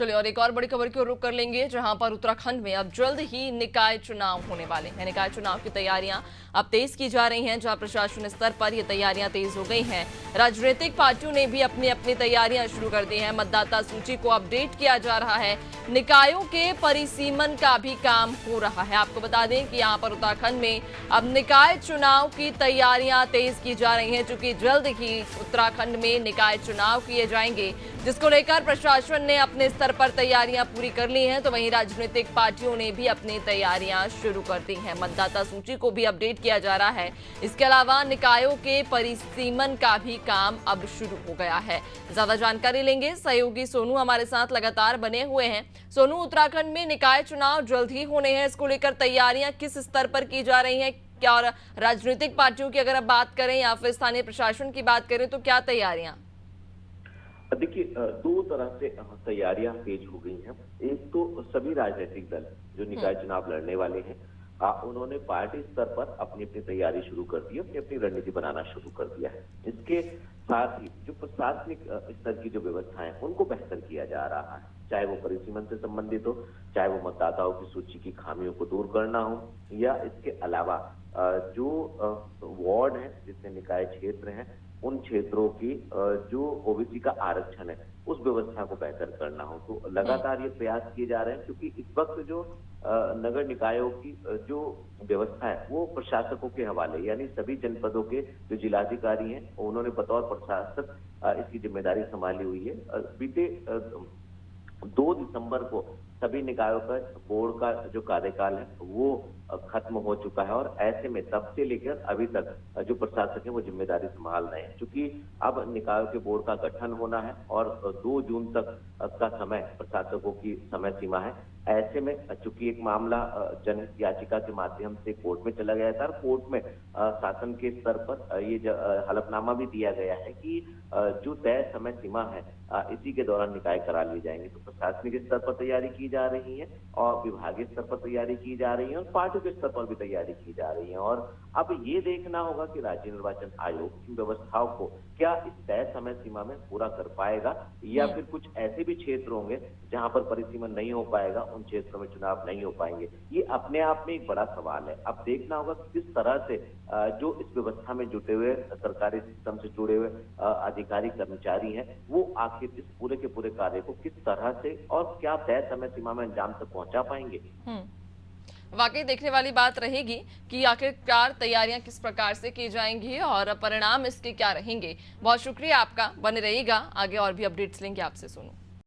चलिए और एक और बड़ी खबर की ओर रुख कर लेंगे, जहां पर उत्तराखंड में अब जल्द ही निकाय चुनाव होने वाले हैं। निकाय चुनाव की तैयारियां अब तेज की जा रही हैं, जहां प्रशासन स्तर पर ये तैयारियां तेज हो गई हैं। राजनीतिक पार्टियों ने भी अपनी अपनी तैयारियां शुरू कर दी हैं। मतदाता सूची को अपडेट किया जा रहा है। निकायों के परिसीमन का भी काम हो रहा है। आपको बता दें कि यहाँ पर उत्तराखंड में अब निकाय चुनाव की तैयारियां तेज की जा रही हैं, क्योंकि जल्द ही उत्तराखंड में निकाय चुनाव किए जाएंगे, जिसको लेकर प्रशासन ने अपने स्तर पर तैयारियां पूरी कर ली हैं। तो वहीं राजनीतिक पार्टियों ने भी अपनी तैयारियां शुरू कर दी हैं। मतदाता सूची को भी अपडेट किया जा रहा है। इसके अलावा निकायों के परिसीमन का भी काम अब शुरू हो गया है। ज्यादा जानकारी लेंगे, सहयोगी सोनू हमारे साथ लगातार बने हुए हैं। सोनू, उत्तराखंड में निकाय चुनाव जल्द ही होने हैं, इसको लेकर तैयारियां किस स्तर पर की जा रही हैं? क्या और राजनीतिक पार्टियों की अगर आप बात करें या फिर स्थानीय प्रशासन की बात करें तो क्या तैयारियां? देखिए, दो तरह से तैयारियां तेज हो गई हैं। एक तो सभी राजनीतिक दल जो निकाय चुनाव लड़ने वाले हैं, उन्होंने पार्टी स्तर पर अपनी अपनी तैयारी शुरू कर दी, अपनी अपनी रणनीति बनाना शुरू कर दिया है। इसके साथ ही जो प्रशासनिक स्तर की जो व्यवस्थाएं उनको बेहतर किया जा रहा है, चाहे वो परिसीमन से संबंधित हो, चाहे वो मतदाताओं की सूची की खामियों को दूर करना हो, या इसके अलावा जो वार्ड है जितने निकाय क्षेत्र हैं उन क्षेत्रों की जो ओबीसी का आरक्षण है उस व्यवस्था को बेहतर करना हो। तो लगातार ये प्रयास किए जा रहे हैं, क्योंकि इस वक्त जो नगर निकायों की जो व्यवस्था है वो प्रशासकों के हवाले, यानी सभी जनपदों के जो जिलाधिकारी हैं उन्होंने बतौर प्रशासक इसकी जिम्मेदारी संभाली हुई है। बीते 2 दिसंबर को सभी निकायों का बोर्ड का जो कार्यकाल है वो खत्म हो चुका है, और ऐसे में तब से लेकर अभी तक जो प्रशासक है वो जिम्मेदारी संभाल रहे हैं। क्योंकि अब निकायों के बोर्ड का गठन होना है और 2 जून तक का समय प्रशासकों की समय सीमा है। ऐसे में चूंकि एक मामला जनहित याचिका के माध्यम से कोर्ट में चला गया था, कोर्ट में शासन के स्तर पर ये हलफनामा भी दिया गया है कि जो तय समय सीमा है इसी के दौरान निकाय करा लिए जाएंगे। तो प्रशासनिक स्तर पर तैयारी की जा रही है और विभागीय स्तर पर तैयारी की जा रही है और पार्टी के स्तर पर भी तैयारी की जा रही है। और अब ये देखना होगा कि राज्य निर्वाचन आयोग इन व्यवस्थाओं को क्या इस तय समय सीमा में पूरा कर पाएगा, या फिर कुछ ऐसे भी क्षेत्र होंगे जहां पर परिसीमन नहीं हो पाएगा, उन क्षेत्रों में चुनाव नहीं हो पाएंगे। ये अपने आप में एक बड़ा सवाल है। अब देखना होगा कि किस तरह से जो इस व्यवस्था में जुटे हुए सरकारी सिस्टम से जुड़े हुए अधिकारी कर्मचारी हैं वो आखिर इस पूरे के पूरे कार्य को किस तरह से और क्या तय समय सीमा में अंजाम तक पहुंचा पाएंगे। वाकई देखने वाली बात रहेगी कि आखिरकार तैयारियां किस प्रकार से की जाएंगी और परिणाम इसके क्या रहेंगे। बहुत शुक्रिया आपका, बने रहिएगा, आगे और भी अपडेट्स लेंगे आपसे। सोनू।